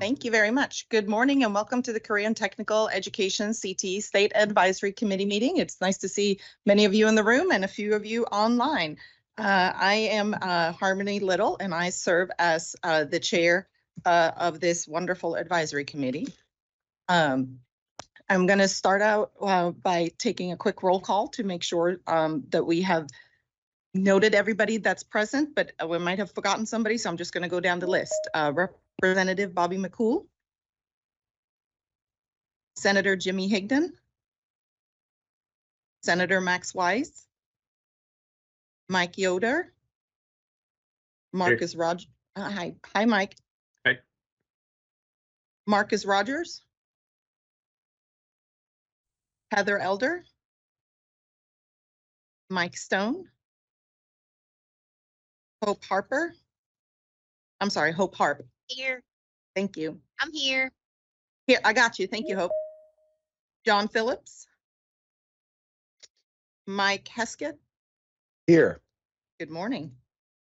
Thank you very much. Good morning and welcome to the Korean Technical Education CTE State Advisory Committee meeting. It's nice to see many of you in the room and a few of you online. I am Harmony Little and I serve as the chair of this wonderful advisory committee. I'm going to start out by taking a quick roll call to make sure that we have noted everybody that's present, but we might have forgotten somebody, so I'm just going to go down the list. Representative Bobby McCool, Senator Jimmy Higdon, Senator Max Wise, Mike Yoder, Marcus Rogers. Hi, Mike. Hi. Marcus Rogers, Heather Elder, Mike Stone, Hope Harper. I'm sorry, Hope Harp. Here. Thank you. I'm here. Here, I got you. Thank you, Hope. John Phillips. Mike Heskett. Here. Good morning.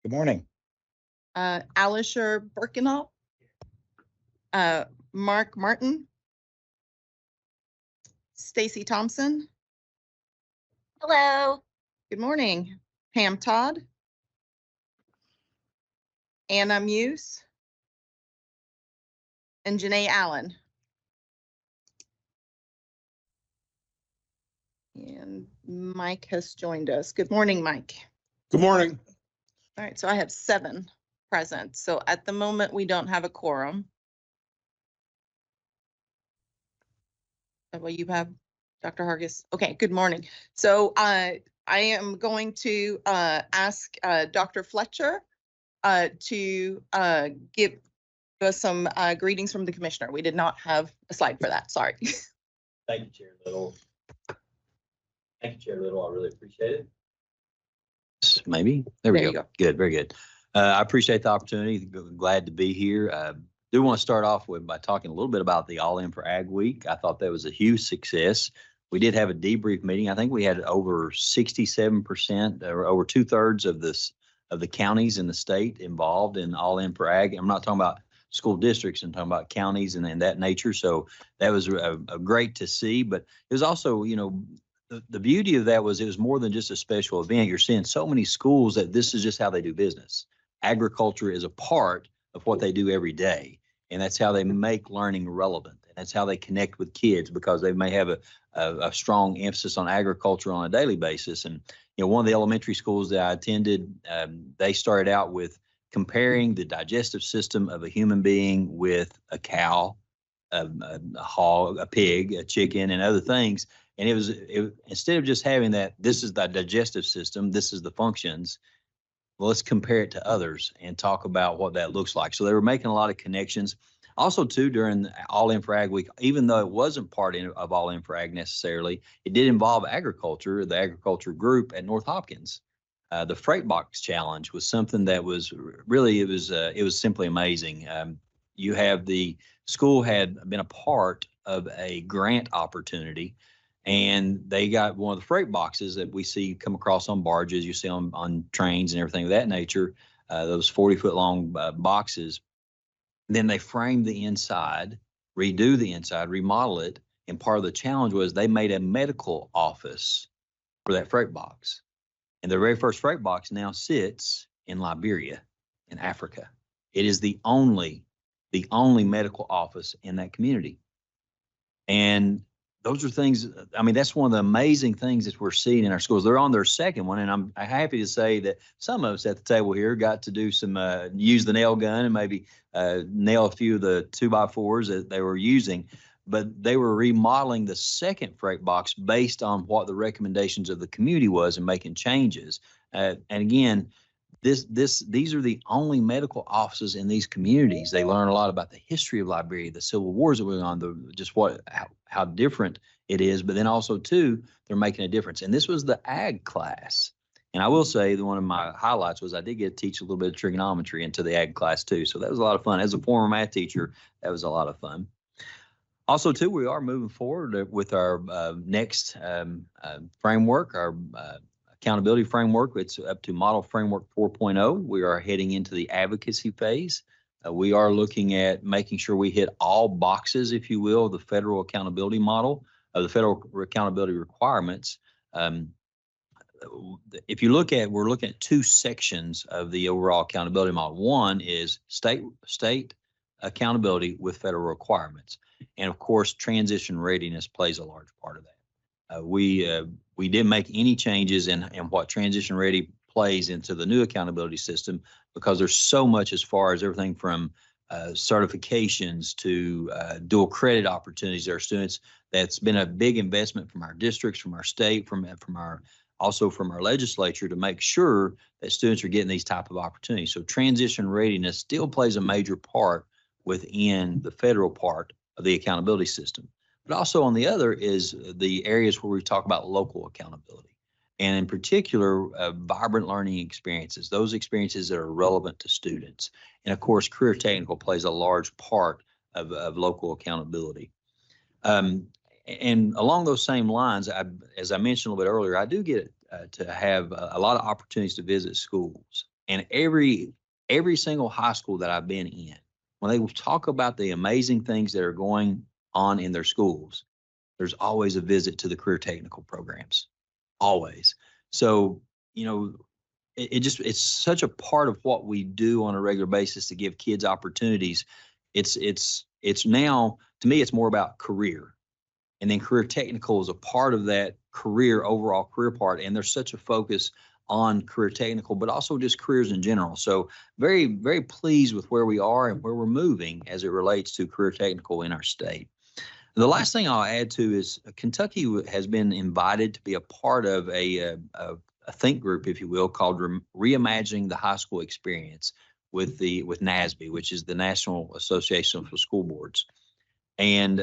Good morning. Alisher Birkenau. Mark Martin. Stacy Thompson. Hello. Good morning. Pam Todd. Anna Muse. And Janae Allen. And Mike has joined us. Good morning, Mike. Good morning. All right, so I have 7 present. So at the moment, we don't have a quorum. Is that what you have, Dr. Hargis? Okay, good morning. So I am going to ask Dr. Fletcher to give us some greetings from the commissioner. We did not have a slide for that, sorry. Thank you, Chair Little. Thank you, Chair Little. I really appreciate it. Maybe. There we go. Good, very good. I appreciate the opportunity. Glad to be here. Do want to start off by talking a little bit about the All In for Ag Week. I thought that was a huge success. We did have a debrief meeting. I think we had over 67% or over 2/3 of the counties in the state involved in All In for Ag. I'm not talking about school districts, I'm talking about counties and that nature. So that was a great to see, but it was also, you know, the beauty of that was it was more than just a special event. You're seeing so many schools that this is just how they do business. Agriculture is a part of what they do every day. And that's how they make learning relevant. And that's how they connect with kids, because they may have a strong emphasis on agriculture on a daily basis. And, you know, one of the elementary schools that I attended, they started out with comparing the digestive system of a human being with a cow, a hog, a pig, a chicken, and other things. And it was instead of just having that, this is the digestive system, this is the functions, well, let's compare it to others and talk about what that looks like. So they were making a lot of connections. Also, too, during All In for Ag Week, even though it wasn't part of All In for Ag necessarily, it did involve agriculture, the agriculture group at North Hopkins. The Freight Box Challenge was something that was really, it was simply amazing. You have the school had been a part of a grant opportunity, and they got one of the freight boxes that we see come across on barges, you see on trains and everything of that nature, those 40-foot long boxes. Then they framed the inside, redo the inside, remodel it. And part of the challenge was they made a medical office for that freight box. And the very first freight box now sits in Liberia, in Africa. It is the only medical office in that community. And those are things, I mean, that's one of the amazing things that we're seeing in our schools. They're on their second one, and I'm happy to say that some of us at the table here got to do some, use the nail gun and maybe nail a few of the 2x4s that they were using. But they were remodeling the second freight box based on what the recommendations of the community was and making changes. And again, these are the only medical offices in these communities. They learn a lot about the history of Liberia, the civil wars that were going on, how different it is. But then also too, they're making a difference. And this was the ag class. And I will say that one of my highlights was I did get to teach a little bit of trigonometry into the ag class too. So that was a lot of fun. As a former math teacher, that was a lot of fun. Also, too, we are moving forward with our next framework, our accountability framework. It's up to Model Framework 4.0. We are heading into the advocacy phase. We are looking at making sure we hit all boxes, if you will, the federal accountability model, of the federal accountability requirements. If you look at, we're looking at two sections of the overall accountability model. One is state accountability with federal requirements. And of course, transition readiness plays a large part of that. We didn't make any changes in what transition ready plays into the new accountability system, because there's so much as far as everything from certifications to dual credit opportunities. There are students. That's been a big investment from our districts, from our state, from our legislature, to make sure that students are getting these type of opportunities. So transition readiness still plays a major part within the federal part of the accountability system. But also on the other is the areas where we talk about local accountability, and in particular, vibrant learning experiences, those experiences that are relevant to students. And of course, career technical plays a large part of local accountability. And along those same lines, as I mentioned a little bit earlier, I do get to have a lot of opportunities to visit schools. And every single high school that I've been in, when they talk about the amazing things that are going on in their schools, there's always a visit to the career technical programs, always. So, you know, it's such a part of what we do on a regular basis to give kids opportunities. It's now, to me, it's more about career. And then career technical is a part of that overall career part. And there's such a focus on career technical, but also just careers in general. So very, very pleased with where we are and where we're moving as it relates to career technical in our state. The last thing I'll add to is Kentucky has been invited to be a part of a think group, if you will, called Reimagining the High School Experience with NASB, which is the National Association for School Boards. And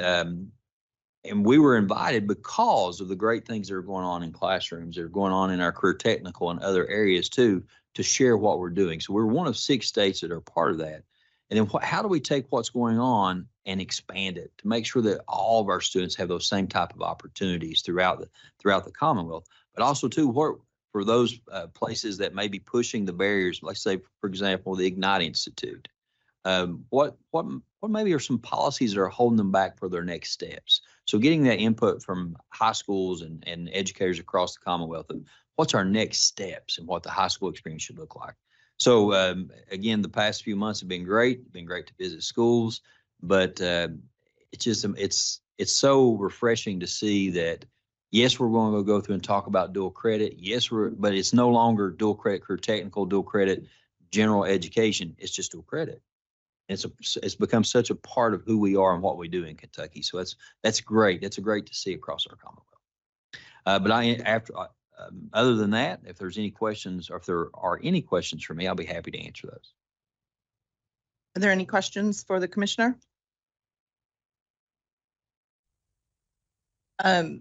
we were invited because of the great things that are going on in classrooms, that are going on in our career technical and other areas too, to share what we're doing. So we're one of 6 states that are part of that. And then how do we take what's going on and expand it to make sure that all of our students have those same type of opportunities throughout the Commonwealth, but also too, for those places that may be pushing the barriers, let's say, for example, the Ignite Institute. What maybe are some policies that are holding them back for their next steps? So getting that input from high schools and educators across the Commonwealth of what's our next steps and what the high school experience should look like. So again, the past few months have been great. It's been great to visit schools, but it's so refreshing to see that, yes, we're going to go through and talk about dual credit. Yes, but it's no longer dual credit career technical, dual credit general education. It's just dual credit. It's become such a part of who we are and what we do in Kentucky. So that's great. That's great to see across our Commonwealth. But other than that, if there's any questions, or if there are any questions for me, I'll be happy to answer those. Are there any questions for the commissioner? You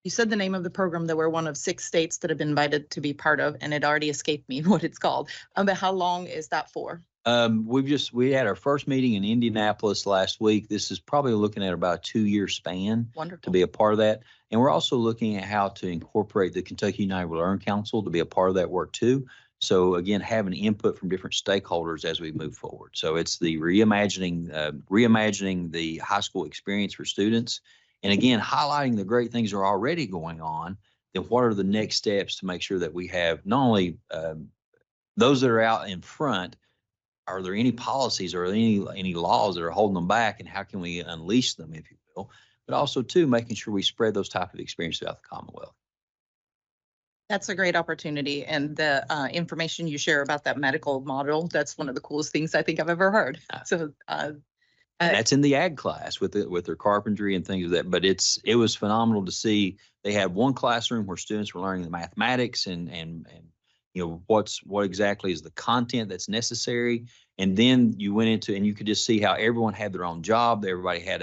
said the name of the program that we're one of 6 states that have been invited to be part of, and it already escaped me what it's called. But how long is that for? We had our first meeting in Indianapolis last week. This is probably looking at about a 2-year span. Wonderful. To be a part of that. And we're also looking at how to incorporate the Kentucky United We Learn Council to be a part of that work too. So again, having input from different stakeholders as we move forward. So it's the reimagining the high school experience for students. And again, highlighting the great things that are already going on. Then what are the next steps to make sure that we have not only those that are out in front, are there any policies or any laws that are holding them back, and how can we unleash them, if you will? But also too, making sure we spread those type of experiences throughout the Commonwealth. That's a great opportunity, and the information you share about that medical model, that's one of the coolest things I think I've ever heard. So that's in the ag class with their carpentry and things like that. But it was phenomenal to see. They had one classroom where students were learning the mathematics and you know, what exactly is the content that's necessary. And then you went into, and you could just see how everyone had their own job. Everybody had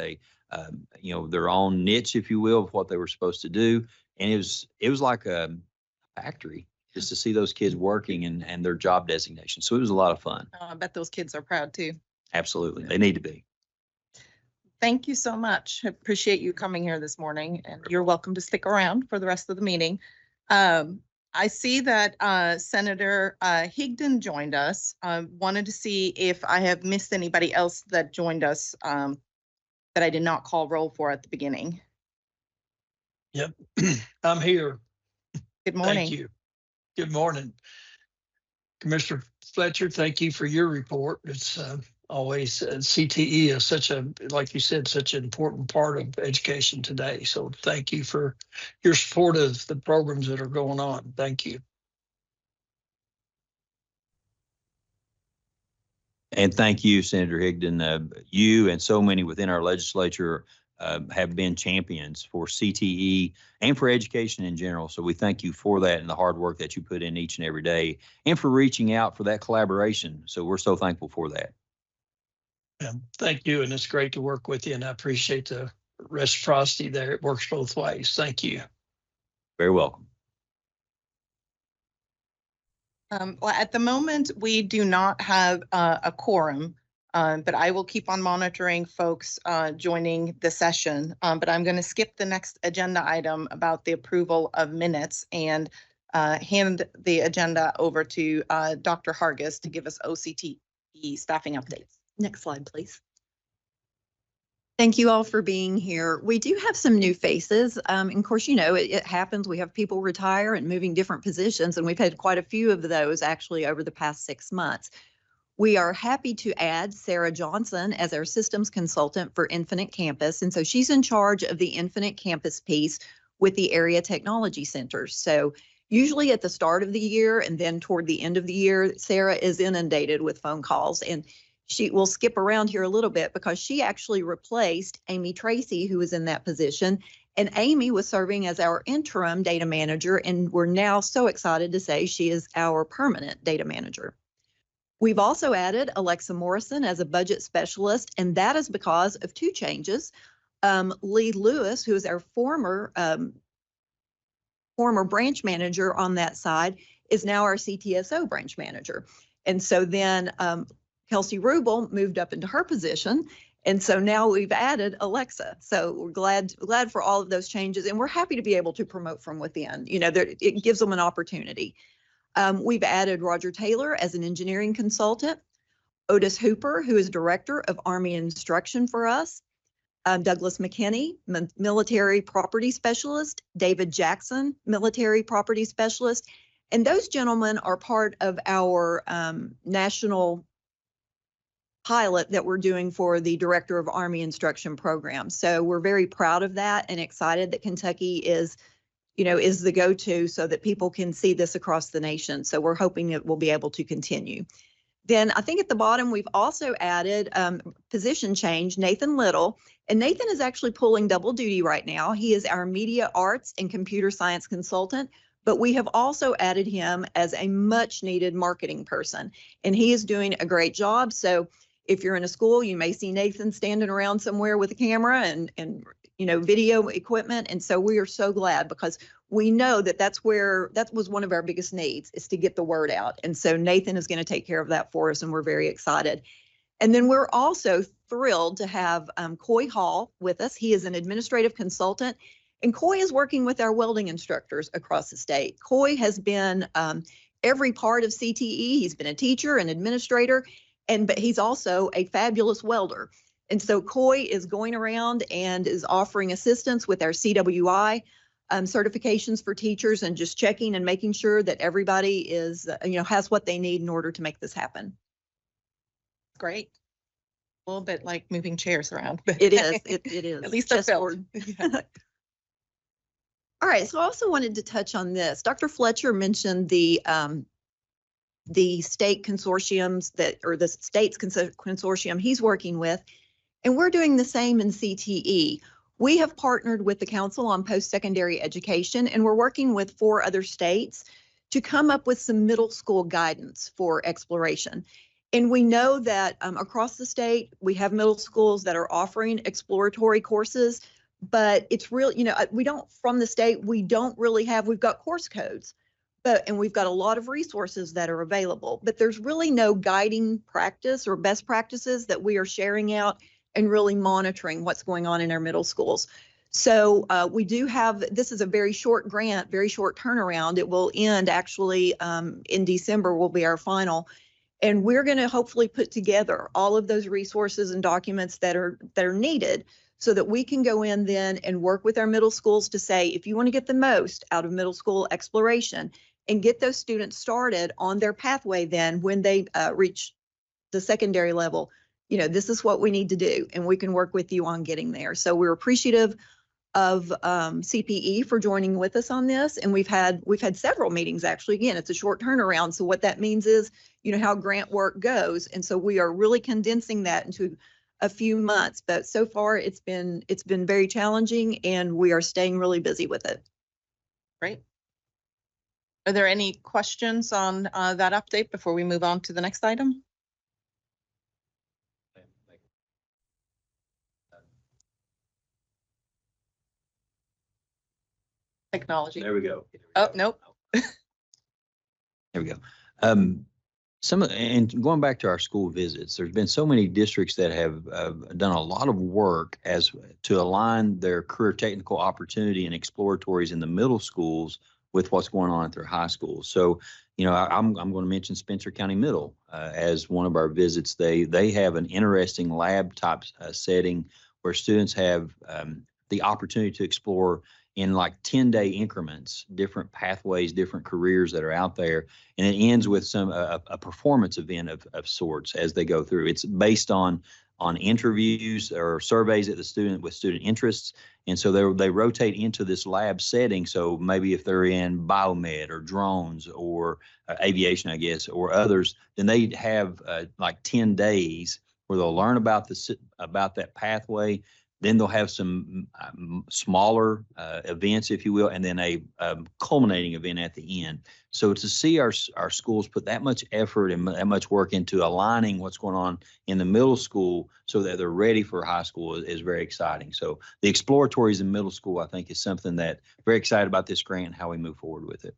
their own niche, if you will, of what they were supposed to do. And it was like a factory just to see those kids working and their job designation. So it was a lot of fun. I bet those kids are proud too. Absolutely. They need to be. Thank you so much. I appreciate you coming here this morning, and you're welcome to stick around for the rest of the meeting. I see that Senator Higdon joined us. Wanted to see if I have missed anybody else that joined us that I did not call roll for at the beginning. Yep, I'm here. Good morning. Thank you. Good morning. Commissioner Fletcher, thank you for your report. It's always CTE is such a, like you said, such an important part of education today. So thank you for your support of the programs that are going on. Thank you. And thank you, Senator Higdon. You and so many within our legislature have been champions for CTE and for education in general. So we thank you for that and the hard work that you put in each and every day and for reaching out for that collaboration. So we're so thankful for that. Thank you. And it's great to work with you. And I appreciate the reciprocity there. It works both ways. Thank you. Very welcome. Well, at the moment, we do not have a quorum, but I will keep on monitoring folks joining the session. But I'm going to skip the next agenda item about the approval of minutes and hand the agenda over to Dr. Hargis to give us OCTE staffing updates. Next slide, please. Thank you all for being here. We do have some new faces. And of course, you know, it happens. We have people retire and moving different positions, and we've had quite a few of those actually over the past 6 months. We are happy to add Sarah Johnson as our systems consultant for Infinite Campus. And so she's in charge of the Infinite Campus piece with the area technology centers. So usually at the start of the year and then toward the end of the year, Sarah is inundated with phone calls, and she will skip around here a little bit because she actually replaced Amy Tracy, who was in that position. And Amy was serving as our interim data manager, and we're now so excited to say she is our permanent data manager. We've also added Alexa Morrison as a budget specialist, and that is because of two changes. Lee Lewis, who is our former branch manager on that side, is now our CTSO branch manager. And so then Kelsey Rubel moved up into her position. And so now we've added Alexa. So we're glad for all of those changes. And we're happy to be able to promote from within. You know, it gives them an opportunity. We've added Roger Taylor as an engineering consultant, Otis Hooper, who is director of Army Instruction for us, Douglas McKinney, military property specialist, David Jackson, military property specialist. And those gentlemen are part of our national pilot that we're doing for the Director of Army Instruction Program. So we're very proud of that and excited that Kentucky is the go-to so that people can see this across the nation. So we're hoping it will be able to continue. Then I think at the bottom, we've also added position change, Nathan Little. And Nathan is actually pulling double duty right now. He is our media arts and computer science consultant, but we have also added him as a much needed marketing person. And he is doing a great job. So if you're in a school, you may see Nathan standing around somewhere with a camera and video equipment. And so we are so glad because we know that that was one of our biggest needs, is to get the word out. And so Nathan is going to take care of that for us, and we're very excited. And then we're also thrilled to have Coy Hall with us. He is an administrative consultant, and Coy is working with our welding instructors across the state. Coy has been every part of CTE. He's been a teacher, an administrator, but he's also a fabulous welder. And so Coy is going around and is offering assistance with our CWI certifications for teachers and just checking and making sure that everybody is, has what they need in order to make this happen. Great. A little bit like moving chairs around. But it is. It is. At least they're filled. All right. So I also wanted to touch on this. Dr. Fletcher mentioned the state consortiums the state's consortium he's working with, and we're doing the same in CTE. We have partnered with the Council on Post-Secondary Education, and we're working with 4 other states to come up with some middle school guidance for exploration. And we know that across the state, we have middle schools that are offering exploratory courses, but it's really, we don't really have, we've got course codes, and we've got a lot of resources that are available, but there's really no guiding practice or best practices that we are sharing out and really monitoring what's going on in our middle schools. So we do have, this is a very short grant, very short turnaround. It will end actually in December will be our final. And we're going to hopefully put together all of those resources and documents that are needed so that we can go in then and work with our middle schools to say, if you want to get the most out of middle school exploration and get those students started on their pathway, then when they reach the secondary level, you know, this is what we need to do, and we can work with you on getting there. So we're appreciative of CPE for joining with us on this, and we've had several meetings actually. Again, it's a short turnaround, so what that means is, you know, how grant work goes, and so we are really condensing that into a few months. But so far, it's been very challenging, and we are staying really busy with it. Great. Are there any questions on that update before we move on to the next item? Technology. There we go. Oh, nope. There we go. And going back to our school visits, there's been so many districts that have done a lot of work as to align their career technical opportunity and exploratories in the middle schools with what's going on at their high schools. So, you know, I'm going to mention Spencer County Middle as one of our visits. They have an interesting lab type setting where students have the opportunity to explore in like 10-day increments, different pathways, different careers that are out there. And it ends with a performance event of sorts as they go through. It's based on interviews or surveys at the student with student interests. And so they rotate into this lab setting. So maybe if they're in biomed or drones or aviation, I guess, or others, then they have like 10 days where they'll learn about that pathway. Then they'll have some smaller events, if you will, and then a culminating event at the end. So to see our schools put that much effort and that much work into aligning what's going on in the middle school so that they're ready for high school is very exciting. So the exploratories in middle school, I think, is something that very excited about this grant and how we move forward with it.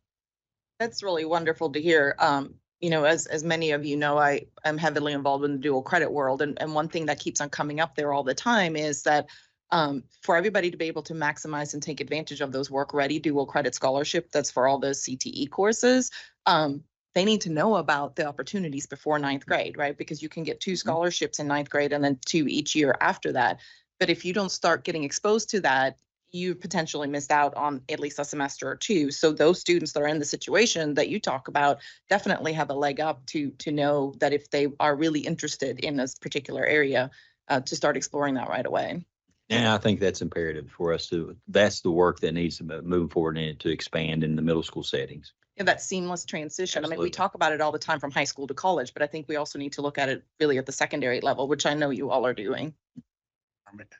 That's really wonderful to hear. You know, as many of you know, I am heavily involved in the dual credit world. And one thing that keeps on coming up there all the time is that for everybody to be able to maximize and take advantage of those work-ready dual credit scholarship, that's for all those CTE courses, they need to know about the opportunities before ninth grade, right? Because you can get 2 scholarships in ninth grade and then 2 each year after that. But if you don't start getting exposed to that, you potentially missed out on at least a semester or 2. So those students that are in the situation that you talk about definitely have a leg up to know that if they are really interested in this particular area, to start exploring that right away. And I think that's imperative for us that's the work that needs to move forward and to expand in the middle school settings. Yeah, that seamless transition. Absolutely. I mean, we talk about it all the time from high school to college, but I think we also need to look at it really at the secondary level, which I know you all are doing.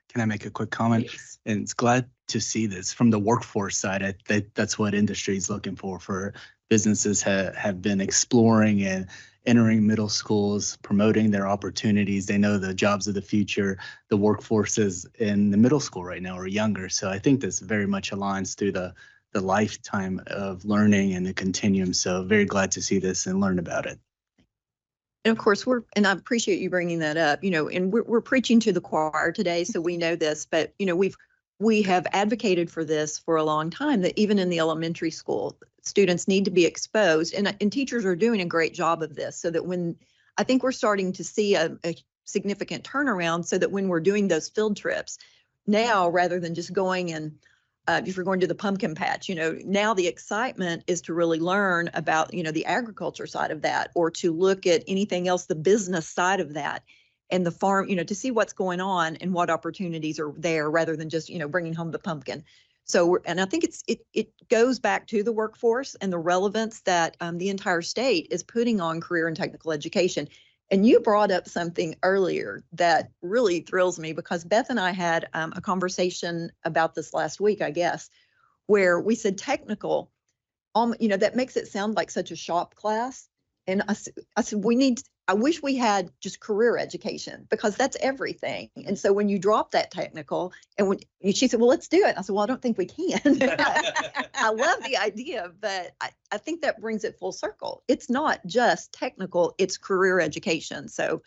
Can I make a quick comment? Please. And it's glad to see this from the workforce side. That's what industry is looking for. Businesses have been exploring and entering middle schools, promoting their opportunities. They know the jobs of the future. The workforces in the middle school right now are younger. So I think this very much aligns through the lifetime of learning and the continuum. So very glad to see this and learn about it. And of course, and I appreciate you bringing that up, you know, and we're preaching to the choir today, so we know this, but, you know, we have advocated for this for a long time, that even in the elementary school, students need to be exposed, and teachers are doing a great job of this, so that when, I think we're starting to see a significant turnaround, so that when we're doing those field trips now, rather than just going and if you're going to the pumpkin patch, you know, now the excitement is to really learn about, you know, the agriculture side of that, or to look at anything else, the business side of that, and the farm, you know, to see what's going on and what opportunities are there, rather than just, you know, bringing home the pumpkin. So, and I think it goes back to the workforce and the relevance that the entire state is putting on career and technical education. And you brought up something earlier that really thrills me, because Beth and I had a conversation about this last week, I guess, where we said technical, you know, that makes it sound like such a shop class. And I said, I wish we had just career education, because that's everything. And so when you drop that technical, and she said, well, let's do it. I said, well, I don't think we can. I love the idea, but I think that brings it full circle. It's not just technical, it's career education. So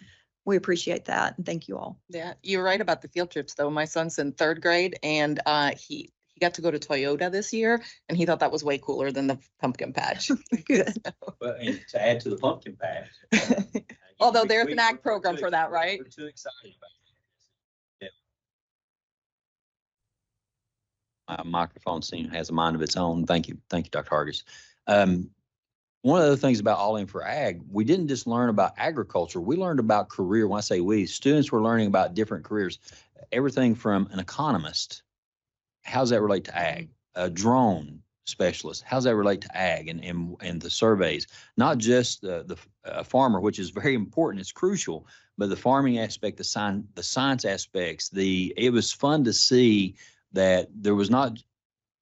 we appreciate that. And thank you all. Yeah, you're right about the field trips though. My son's in 3rd grade and he got to go to Toyota this year and he thought that was way cooler than the pumpkin patch. Good. Well, and to add to the pumpkin patch. Although there's an ag program for that, right? We're too excited about it. Yeah. My microphone has a mind of its own. Thank you. Thank you, Dr. Hargis. One of the things about All In for Ag, we didn't just learn about agriculture. We learned about career. When I say we, students were learning about different careers. Everything from an economist. How does that relate to ag? A drone specialist. How does that relate to ag and the surveys? Not just the farmer, which is very important. It's crucial, but the farming aspect, the science aspects. It was fun to see that there was not.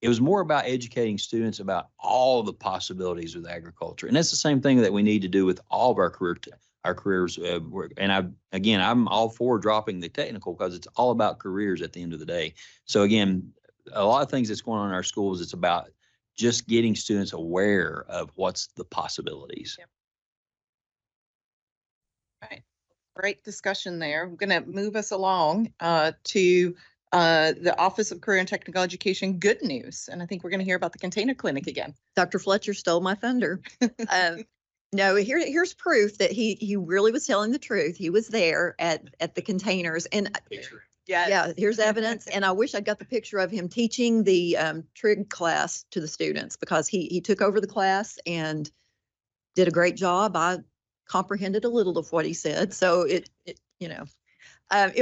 It was more about educating students about all the possibilities with agriculture, and that's the same thing that we need to do with all of our careers. And I'm all for dropping the technical because it's all about careers at the end of the day. So again, a lot of things that's going on in our schools, it's about just getting students aware of what's the possibilities. Yep. Right. Great discussion there. I'm going to move us along to the Office of Career and Technical Education. Good news. And I think we're going to hear about the container clinic again. Dr. Fletcher stole my thunder. No, here's proof that he really was telling the truth. He was there at the containers. And yeah, here's evidence. And I wish I got the picture of him teaching the trig class to the students, because he took over the class and did a great job. I comprehended a little of what he said. So it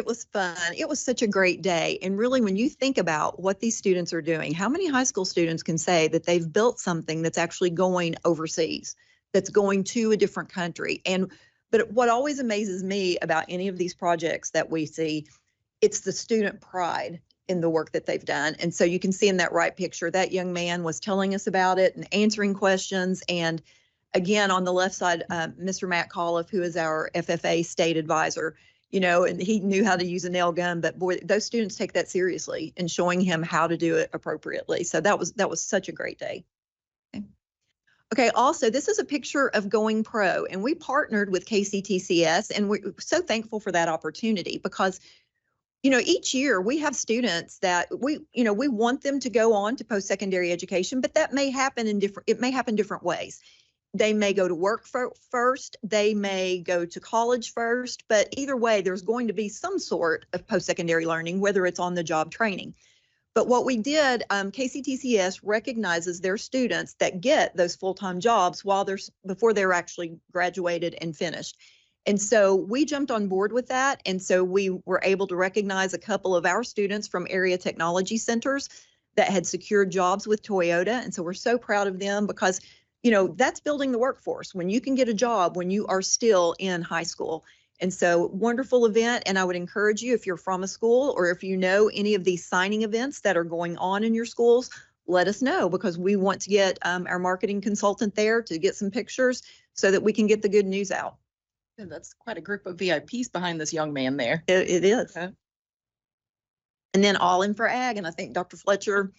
was fun. It was such a great day. And really, when you think about what these students are doing, how many high school students can say that they've built something that's actually going overseas, that's going to a different country? But what always amazes me about any of these projects that we see, it's the student pride in the work that they've done. And so you can see in that right picture, that young man was telling us about it and answering questions. And again, on the left side, Mr. Matt Colliff, who is our FFA state advisor, and he knew how to use a nail gun, but boy, those students take that seriously and showing him how to do it appropriately. So that was such a great day. Okay, also, this is a picture of Going Pro, and we partnered with KCTCS, and we're so thankful for that opportunity, because each year we have students that we want them to go on to post-secondary education, but that may happen different ways. They may go to work first, they may go to college first, but either way, there's going to be some sort of post-secondary learning, whether it's on the job training. But what we did, KCTCS recognizes their students that get those full-time jobs before they're actually graduated and finished. And so we jumped on board with that. And so we were able to recognize a couple of our students from area technology centers that had secured jobs with Toyota. And so we're so proud of them, because that's building the workforce when you can get a job when you are still in high school. And so wonderful event. And I would encourage you, if you're from a school or if you know any of these signing events that are going on in your schools, let us know, because we want to get our marketing consultant there to get some pictures so that we can get the good news out. And that's quite a group of VIPs behind this young man there. It is. Okay. And then All In for Ag. And I think Dr. Fletcher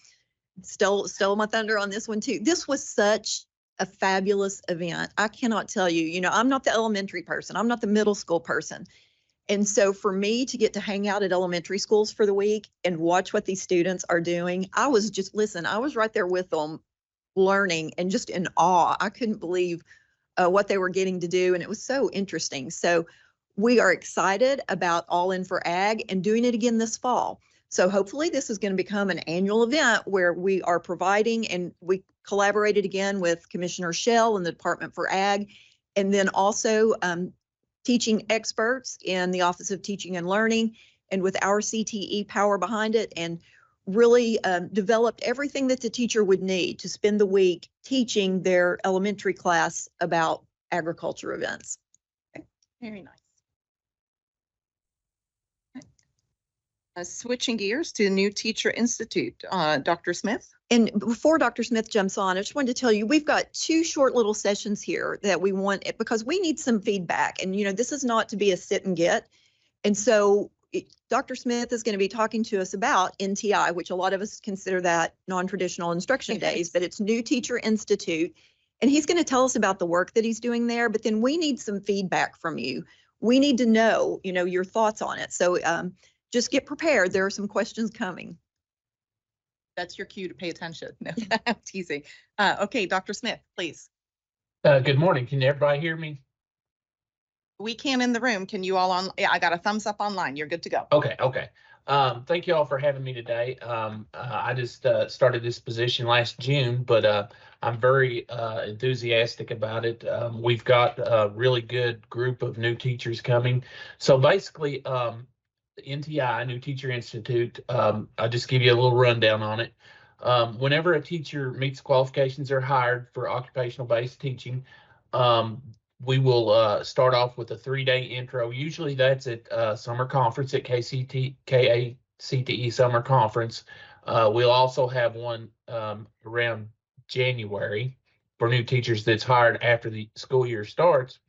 stole my thunder on this one too. This was such a fabulous event. I cannot tell you, I'm not the elementary person. I'm not the middle school person. And so for me to get to hang out at elementary schools for the week and watch what these students are doing, I was right there with them learning and just in awe. I couldn't believe what they were getting to do. And it was so interesting. So we are excited about All In for Ag and doing it again this fall. So hopefully this is going to become an annual event where we are providing, and we collaborated again with Commissioner Shell and the Department for Ag, and then also teaching experts in the Office of Teaching and Learning, and with our CTE power behind it, and really developed everything that the teacher would need to spend the week teaching their elementary class about agriculture events. Okay. Very nice. Switching gears to the New Teacher Institute, Dr. Smith. And before Dr. Smith jumps on, I just wanted to tell you, we've got 2 short little sessions here that we want, because we need some feedback. And, this is not to be a sit and get. And so Dr. Smith is going to be talking to us about NTI, which a lot of us consider that non-traditional instruction days, but it's New Teacher Institute. And he's going to tell us about the work that he's doing there. But then we need some feedback from you. we need to know, your thoughts on it. So just get prepared. There are some questions coming. That's your cue to pay attention. No, I'm teasing. Okay, Dr. Smith, please. Good morning. Can everybody hear me? We can in the room. Can you all on? Yeah, I got a thumbs up online. You're good to go. Okay. Thank you all for having me today. I just started this position last June, but I'm very enthusiastic about it. We've got a really good group of new teachers coming. So basically, NTI, New Teacher Institute, I'll just give you a little rundown on it. Whenever a teacher meets qualifications, they're hired for occupational-based teaching. We will start off with a 3-day intro. Usually that's at summer conference at CTE Summer Conference. We'll also have one around January for new teachers that's hired after the school year starts.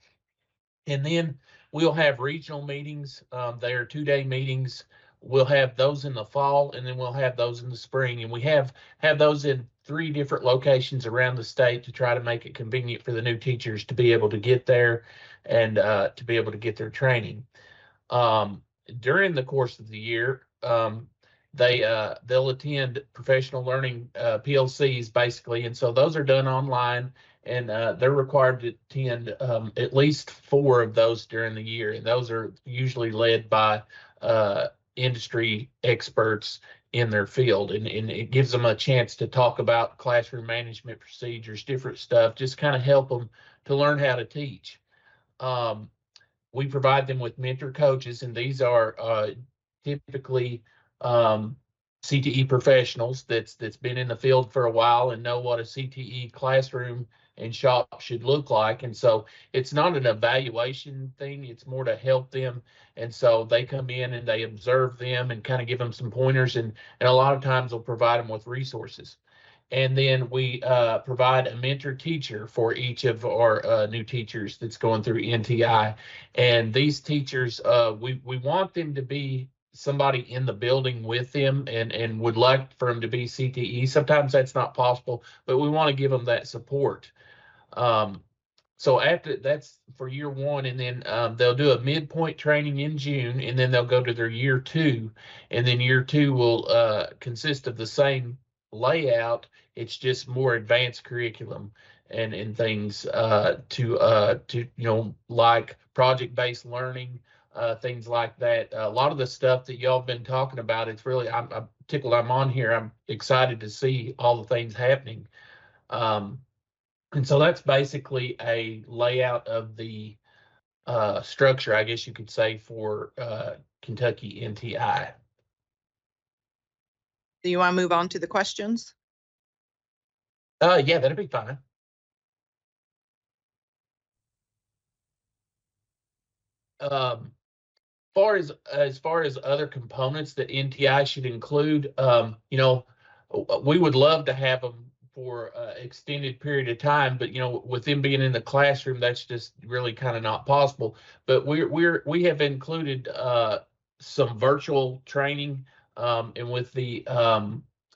And then we'll have regional meetings. They are 2-day meetings. We'll have those in the fall, and then we'll have those in the spring. And we have those in 3 different locations around the state to try to make it convenient for the new teachers to be able to get there and to be able to get their training. During the course of the year, they'll attend professional learning PLCs basically, and so those are done online, and they're required to attend at least 4 of those during the year, and those are usually led by industry experts in their field, and it gives them a chance to talk about classroom management procedures, different stuff, just kind of help them to learn how to teach. We provide them with mentor coaches, and these are typically CTE professionals that's been in the field for a while and know what a CTE classroom and shop should look like. And so it's not an evaluation thing, it's more to help them. And so they come in and they observe them and kind of give them some pointers, and a lot of times they'll provide them with resources. And then we provide a mentor teacher for each of our new teachers that's going through NTI. And these teachers, we want them to be somebody in the building with them, and would like for them to be CTE. Sometimes that's not possible, but we want to give them that support. So after that's for year 1, and then they'll do a midpoint training in June, and then they'll go to their year 2, and then year 2 will consist of the same layout. It's just more advanced curriculum and things to like project-based learning, things like that. A lot of the stuff that y'all have been talking about, it's really, I'm tickled I'm on here. I'm excited to see all the things happening. And so that's basically a layout of the structure, I guess you could say, for Kentucky NTI. Do you want to move on to the questions? Yeah, that'd be fine. As far as other components that NTI should include, we would love to have them for an extended period of time, but with them being in the classroom, that's just really kind of not possible. But we have included some virtual training, and with the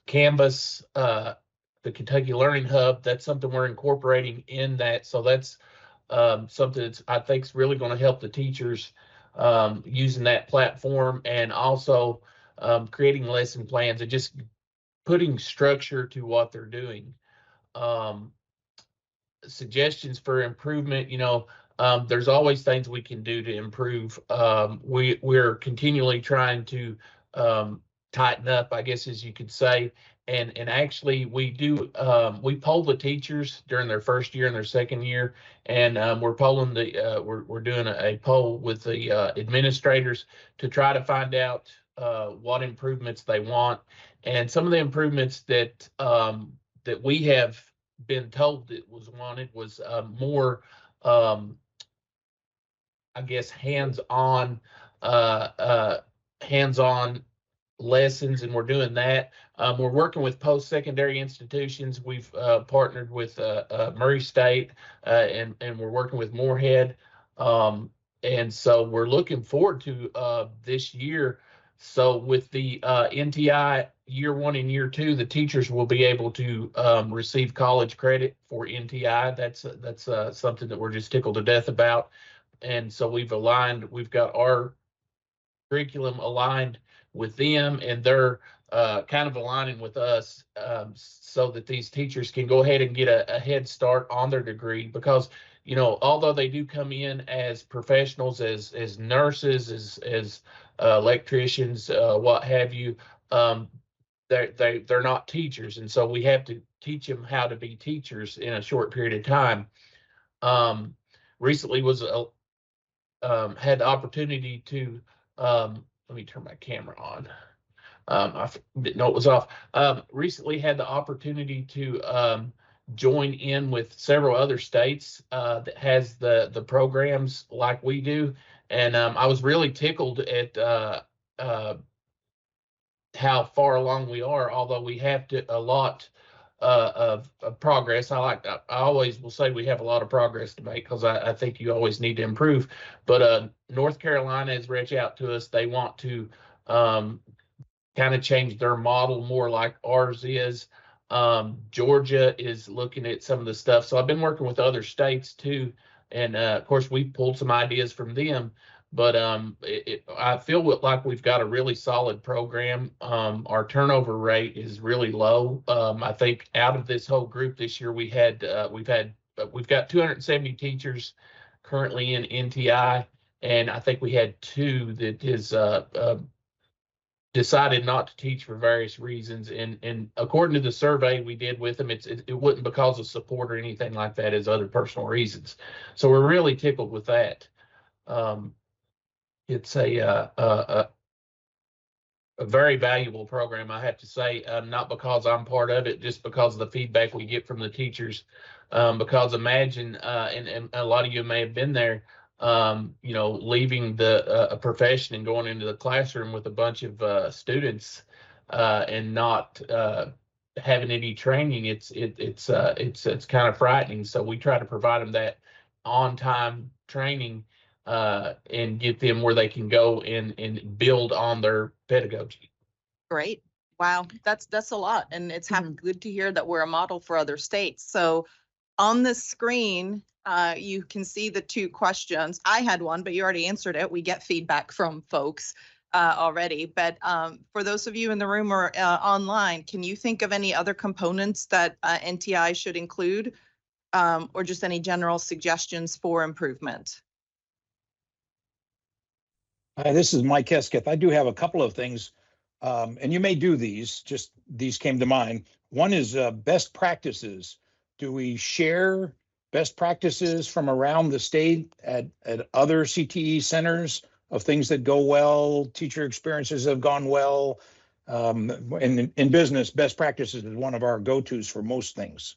Canvas, the Kentucky Learning Hub, that's something we're incorporating in that. So that's something that's, I think, is really going to help the teachers using that platform, and also creating lesson plans and just putting structure to what they're doing. Suggestions for improvement, there's always things we can do to improve. We're continually trying to tighten up, I guess, as you could say. And actually we poll the teachers during their first year and their second year, and we're polling we're doing a poll with the administrators to try to find out what improvements they want. And some of the improvements that we have been told that was wanted was more, I guess, hands-on lessons, and we're doing that. We're working with post-secondary institutions. We've partnered with Murray State, and we're working with Moorhead. And so we're looking forward to this year. So with the NTI year 1 and year 2, the teachers will be able to receive college credit for NTI. That's something that we're just tickled to death about. And so we've got our curriculum aligned with them, and they're kind of aligning with us, so that these teachers can go ahead and get a head start on their degree. Because, you know, although they do come in as professionals, as nurses, as electricians, what have you, they're not teachers, and so we have to teach them how to be teachers in a short period of time. Recently had the opportunity to let me turn my camera on. I didn't know it was off. Recently had the opportunity to join in with several other states that has the programs like we do, and I was really tickled at how far along we are. Although we have a lot of progress. I always will say we have a lot of progress to make, because I think you always need to improve. But North Carolina has reached out to us. They want to kind of change their model more like ours is. Georgia is looking at some of the stuff. So I've been working with other states too. And of course, we pulled some ideas from them. But I feel like we've got a really solid program. Our turnover rate is really low. I think out of this whole group this year, we've got 270 teachers currently in NTI, and I think we had 2 that is decided not to teach for various reasons. And according to the survey we did with them, it wasn't because of support or anything like that, it's other personal reasons. So we're really tickled with that. It's a very valuable program, I have to say, not because I'm part of it, just because of the feedback we get from the teachers. Because imagine, and a lot of you may have been there, you know, leaving a profession and going into the classroom with a bunch of students and not having any training. It's kind of frightening. So we try to provide them that on-time training and get them where they can go and build on their pedagogy. Great. Wow, that's a lot. And it's good to hear that we're a model for other states. So on the screen, you can see the 2 questions. I had one, but you already answered it. We get feedback from folks already. But for those of you in the room or online, can you think of any other components that NTI should include, or just any general suggestions for improvement? Hi, this is Mike Hesketh. I do have a couple of things, and you may do these, just these came to mind. One is best practices. Do we share best practices from around the state at other CTE centers of things that go well, teacher experiences have gone well? In business, best practices is one of our go-tos for most things.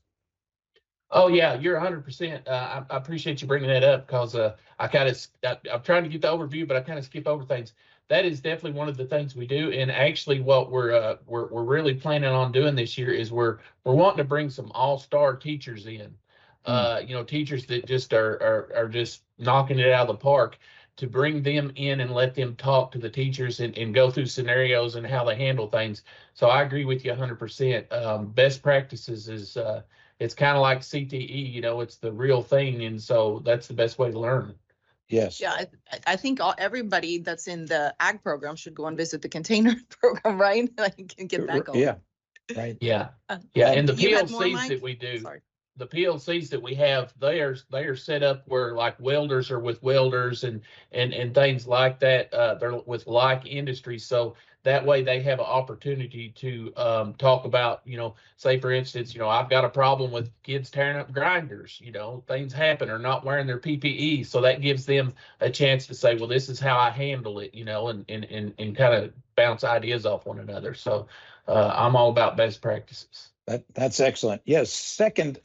Oh yeah, you're 100%. I appreciate you bringing that up, because I'm trying to get the overview, but I kind of skip over things. That is definitely one of the things we do. And actually, what we're really planning on doing this year is we're wanting to bring some all-star teachers in. You know, teachers that just are just knocking it out of the park, to bring them in and let them talk to the teachers and go through scenarios and how they handle things. So I agree with you 100%. Best practices is it's kind of like CTE, you know, it's the real thing. And so that's the best way to learn. Yes. Yeah, I think everybody that's in the ag program should go and visit the container program, right? Like, get that going. Yeah, right. Yeah. Yeah. And the You had more, PLCs Mike? that we do, Sorry. the PLCs that we have, they are set up where like welders are with welders and things like that. They're with like industries. So that way they have an opportunity to talk about, you know, say for instance, you know, I've got a problem with kids tearing up grinders, you know, things happen, or not wearing their PPE. So that gives them a chance to say, well, this is how I handle it, you know, and kind of bounce ideas off one another. So I'm all about best practices. That's excellent. Yes. Second,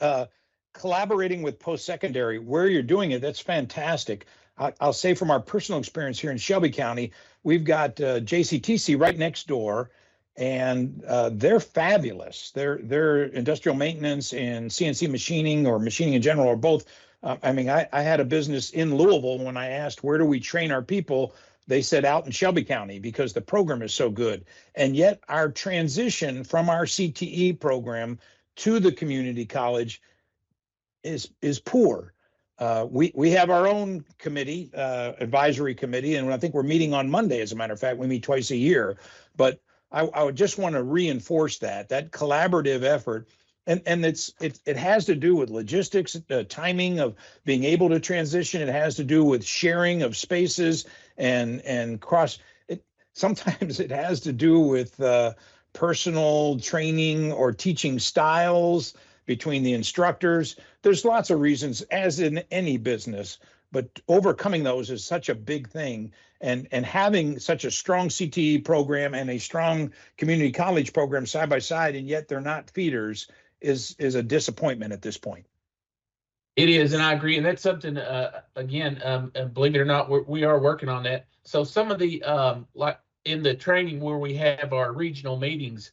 collaborating with post-secondary where you're doing it, that's fantastic. I'll say from our personal experience here in Shelby County, we've got JCTC right next door, and they're fabulous. They're industrial maintenance and CNC machining, or machining in general, or both. I mean, I had a business in Louisville. When I asked, where do we train our people, they said out in Shelby County, because the program is so good. And yet our transition from our CTE program to the community college is poor. We have our own committee, advisory committee, and I think we're meeting on Monday. As a matter of fact, we meet twice a year. But I would just want to reinforce that collaborative effort, and it has to do with logistics, timing of being able to transition. It has to do with sharing of spaces and cross. Sometimes it has to do with personal training or teaching styles between the instructors. There's lots of reasons, as in any business, but overcoming those is such a big thing. And having such a strong CTE program and a strong community college program side by side, and yet they're not feeders, is a disappointment at this point. It is, and I agree. And that's something, again, and believe it or not, we are working on that. So some of the, like in the training where we have our regional meetings,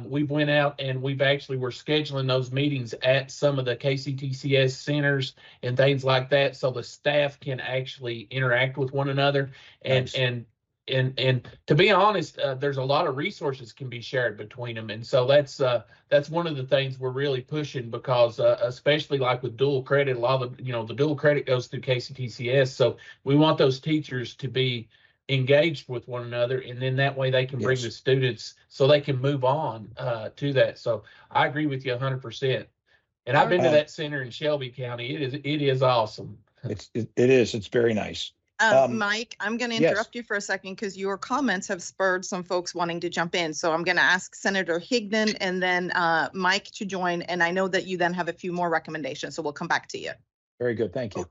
we went out and we're scheduling those meetings at some of the KCTCS centers and things like that, so the staff can actually interact with one another. And Nice. and to be honest, there's a lot of resources can be shared between them, and so that's one of the things we're really pushing, because especially like with dual credit, a lot of the dual credit goes through KCTCS, so we want those teachers to be engaged with one another, and then that way they can bring the students so they can move on to that. So I agree with you 100%. And I've been to that center in Shelby County. It is awesome. It is. It's very nice. Mike, I'm going to interrupt you for a second because your comments have spurred some folks wanting to jump in. So I'm going to ask Senator Higdon and then Mike to join. And I know that you then have a few more recommendations, so we'll come back to you. Very good. Thank you.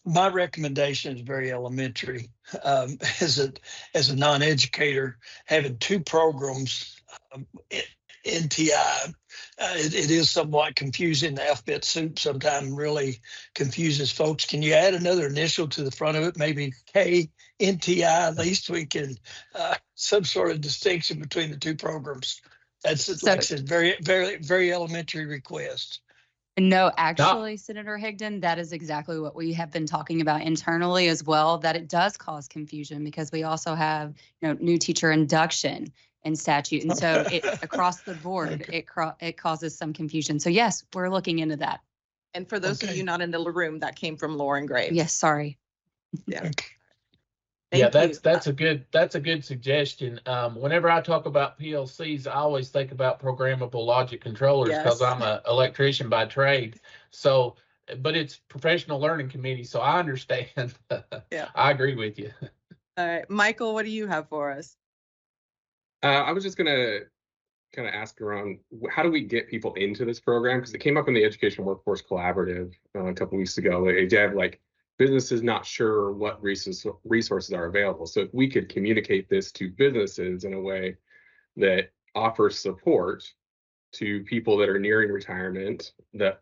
My recommendation is very elementary. As a non-educator, having two programs, NTI, it is somewhat confusing. The alphabet soup sometimes really confuses folks. Can you add another initial to the front of it? Maybe K, NTI, at least we can, some sort of distinction between the two programs. That's, like I said, very, very, very elementary request. No, actually, Senator Higdon, that is exactly what we have been talking about internally as well, that it does cause confusion because we also have, new teacher induction and statute. And so across the board, it causes some confusion. So yes, we're looking into that. And for those of you not in the room, that came from Lauren Graves. Yes, sorry. Yeah. Yeah, that's a good suggestion. Whenever I talk about PLCs, I always think about programmable logic controllers because I'm an electrician by trade. So, but it's professional learning committee, so I understand. Yeah, I agree with you. All right, Michael, what do you have for us? I was just gonna kind of ask around, how do we get people into this program? Because it came up in the Education Workforce Collaborative a couple weeks ago. They have like businesses not sure what resources are available. So if we could communicate this to businesses in a way that offers support to people that are nearing retirement that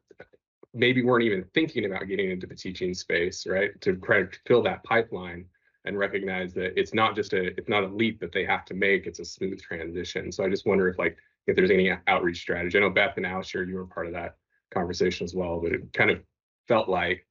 maybe weren't even thinking about getting into the teaching space, right? To kind of fill that pipeline and recognize that it's not a leap that they have to make, it's a smooth transition. So I just wonder if there's any outreach strategy. I know Beth and Alistair, you were part of that conversation as well, but it kind of felt like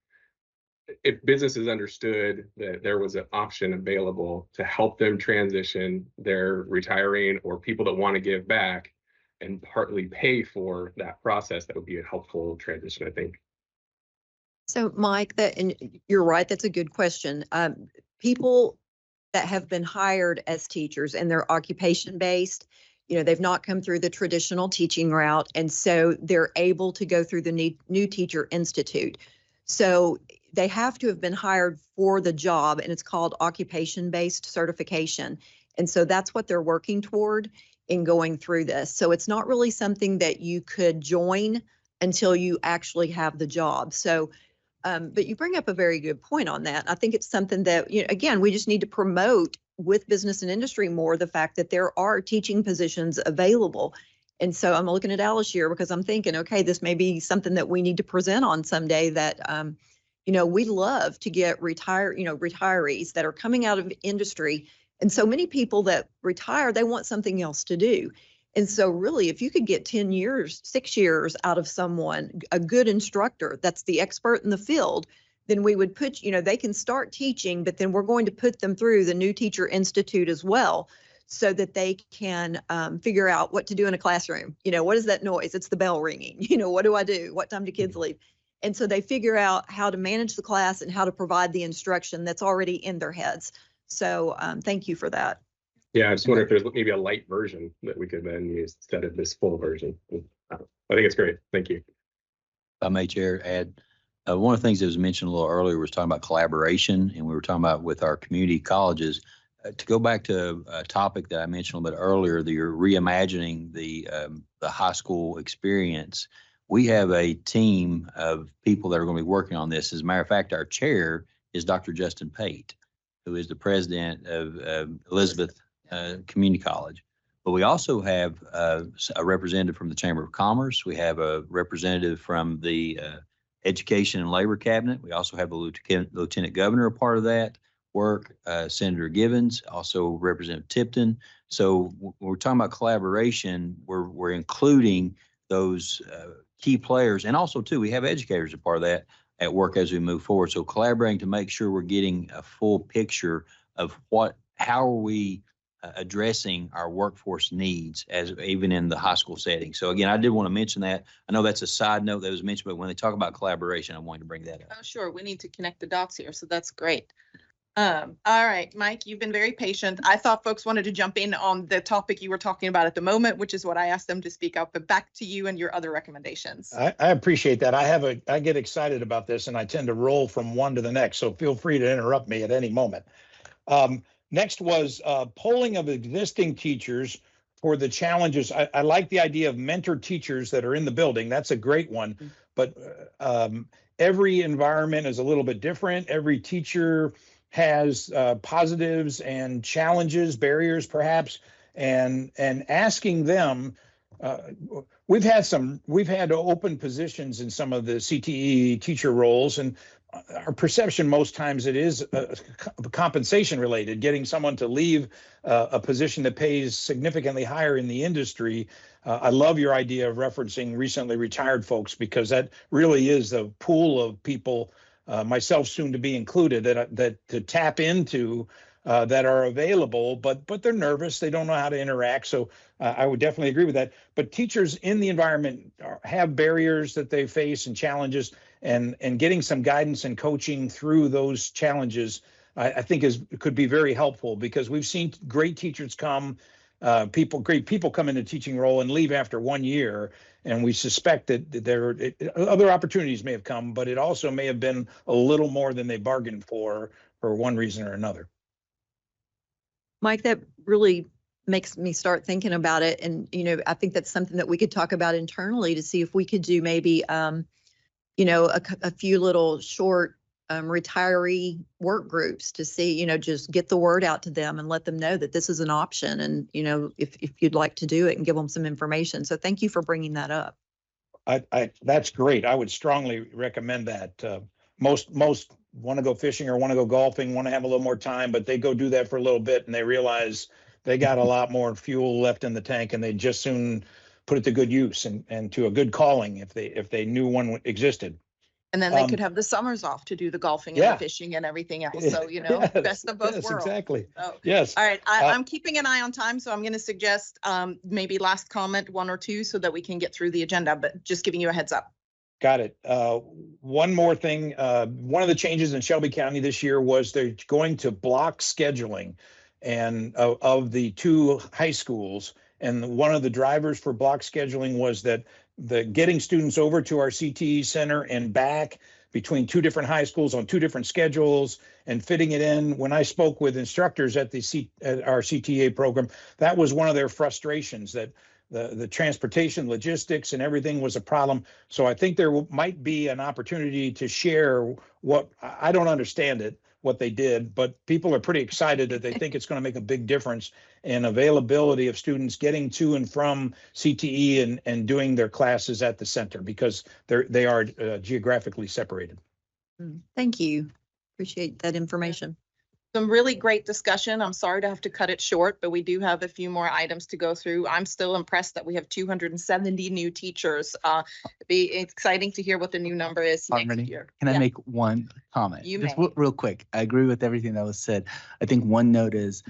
if businesses understood that there was an option available to help them transition their retiring or people that want to give back and partly pay for that process, that would be a helpful transition, I think. So Mike, and you're right, that's a good question. People that have been hired as teachers and they're occupation based, they've not come through the traditional teaching route. And so they're able to go through the New Teacher Institute. So they have to have been hired for the job, and it's called occupation-based certification. And so that's what they're working toward in going through this. So it's not really something that you could join until you actually have the job. So, but you bring up a very good point on that. I think it's something that, again, we just need to promote with business and industry more the fact that there are teaching positions available. And so I'm looking at Alice here because I'm thinking, okay, this may be something that we need to present on someday that, we love to get retirees that are coming out of industry. And so many people that retire, they want something else to do. And so really, if you could get 10 years, 6 years out of someone, a good instructor that's the expert in the field, then we would put, they can start teaching, but then we're going to put them through the New Teacher Institute as well, so that they can figure out what to do in a classroom. What is that noise? It's the bell ringing. What do I do? What time do kids leave? And so they figure out how to manage the class and how to provide the instruction that's already in their heads. So thank you for that. Yeah, I just wonder if there's maybe a light version that we could then use instead of this full version. I think it's great. Thank you. If I may, Chair, add, one of the things that was mentioned a little earlier was talking about collaboration, and we were talking about with our community colleges. To go back to a topic that I mentioned a little bit earlier, that you're reimagining the high school experience. We have a team of people that are going to be working on this. As a matter of fact, our chair is Dr. Justin Pate, who is the president of Elizabeth Community College. But we also have a representative from the Chamber of Commerce. We have a representative from the Education and Labor Cabinet. We also have the Lieutenant Governor, a part of that work, Senator Givens, also Representative Tipton. So when we're talking about collaboration, we're including those key players. And also, too, we have educators a part of that at work as we move forward. So collaborating to make sure we're getting a full picture of how are we addressing our workforce needs as even in the high school setting. So again, I did want to mention that. I know that's a side note that was mentioned, but when they talk about collaboration, I wanted to bring that up. Oh, sure. We need to connect the dots here. So that's great. All right, Mike, you've been very patient. I thought folks wanted to jump in on the topic you were talking about at the moment, which is what I asked them to speak up, but back to you and your other recommendations. I appreciate that. I get excited about this and I tend to roll from one to the next. So feel free to interrupt me at any moment. Next was polling of existing teachers for the challenges. I like the idea of mentor teachers that are in the building. That's a great one. But every environment is a little bit different. Every teacher has positives and challenges, barriers perhaps, and asking them. We've had open positions in some of the CTE teacher roles, and our perception most times it is compensation related, getting someone to leave a position that pays significantly higher in the industry. I love your idea of referencing recently retired folks, because that really is a pool of people, myself soon to be included, that to tap into, that are available, but they're nervous. They don't know how to interact. So I would definitely agree with that. But teachers in the environment have barriers that they face and challenges, and getting some guidance and coaching through those challenges, I think could be very helpful, because we've seen great teachers come, great people come in a teaching role and leave after 1 year. And we suspect that other opportunities may have come, but it also may have been a little more than they bargained for one reason or another. Mike, that really makes me start thinking about it. And, I think that's something that we could talk about internally to see if we could do maybe, a few little short retiree work groups to see, just get the word out to them and let them know that this is an option. And, if you'd like to do it, and give them some information. So thank you for bringing that up. That's great. I would strongly recommend that. Most want to go fishing or want to go golfing, want to have a little more time, but they go do that for a little bit and they realize they got a lot more fuel left in the tank, and they just soon put it to good use and to a good calling if they knew one existed. And then they could have the summers off to do the golfing and the fishing and everything else. So, yes, best of both worlds. Exactly. So, yes. All right. I'm keeping an eye on time, so I'm going to suggest maybe last comment, 1 or 2, so that we can get through the agenda, but just giving you a heads up. Got it. One more thing. One of the changes in Shelby County this year was they're going to block scheduling and of the 2 high schools. And one of the drivers for block scheduling was that the getting students over to our CTE center and back between 2 different high schools on 2 different schedules and fitting it in. When I spoke with instructors at our CTA program, that was one of their frustrations, that the transportation, logistics, and everything was a problem. So I think there might be an opportunity to share what I don't understand what they did, but people are pretty excited that they think it's going to make a big difference in availability of students getting to and from CTE and doing their classes at the center, because they are geographically separated. Thank you. Appreciate that information. Some really great discussion. I'm sorry to have to cut it short, but we do have a few more items to go through. I'm still impressed that we have 270 new teachers. It'd be exciting to hear what the new number is next Harmony, year. can I Yeah. make one comment? You Just may. real quick. I agree with everything that was said. I think one note is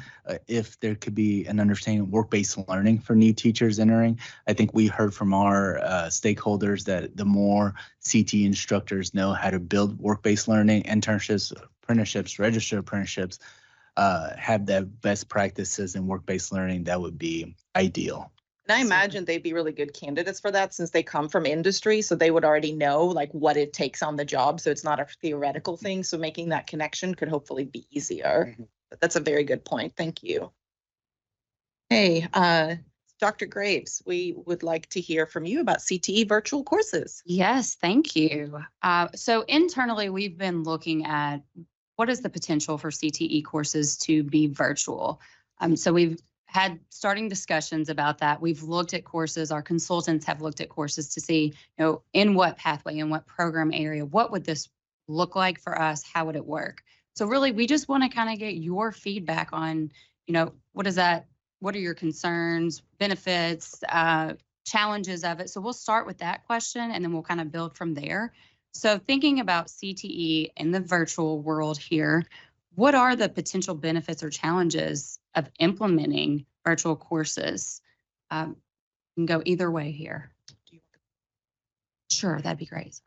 if there could be an understanding of work-based learning for new teachers entering. I think we heard from our stakeholders that the more CTE instructors know how to build work-based learning, internships, apprenticeships, registered apprenticeships, have the best practices in work-based learning, that would be ideal. And I imagine they'd be really good candidates for that since they come from industry. So they would already know like what it takes on the job. So it's not a theoretical thing. So making that connection could hopefully be easier. But that's a very good point. Thank you. Hey, Dr. Graves, we would like to hear from you about CTE virtual courses. Yes, thank you. So internally, we've been looking at what is the potential for CTE courses to be virtual. So we've had starting discussions about that. We've looked at courses. Our consultants have looked at courses to see, in what pathway, in what program area, what would this look like for us? How would it work? So really, we just want to kind of get your feedback on, what is that? What are your concerns, benefits, challenges of it? So we'll start with that question and then we'll kind of build from there. So thinking about CTE in the virtual world here, what are the potential benefits or challenges of implementing virtual courses? You can go either way here. Sure, that'd be great.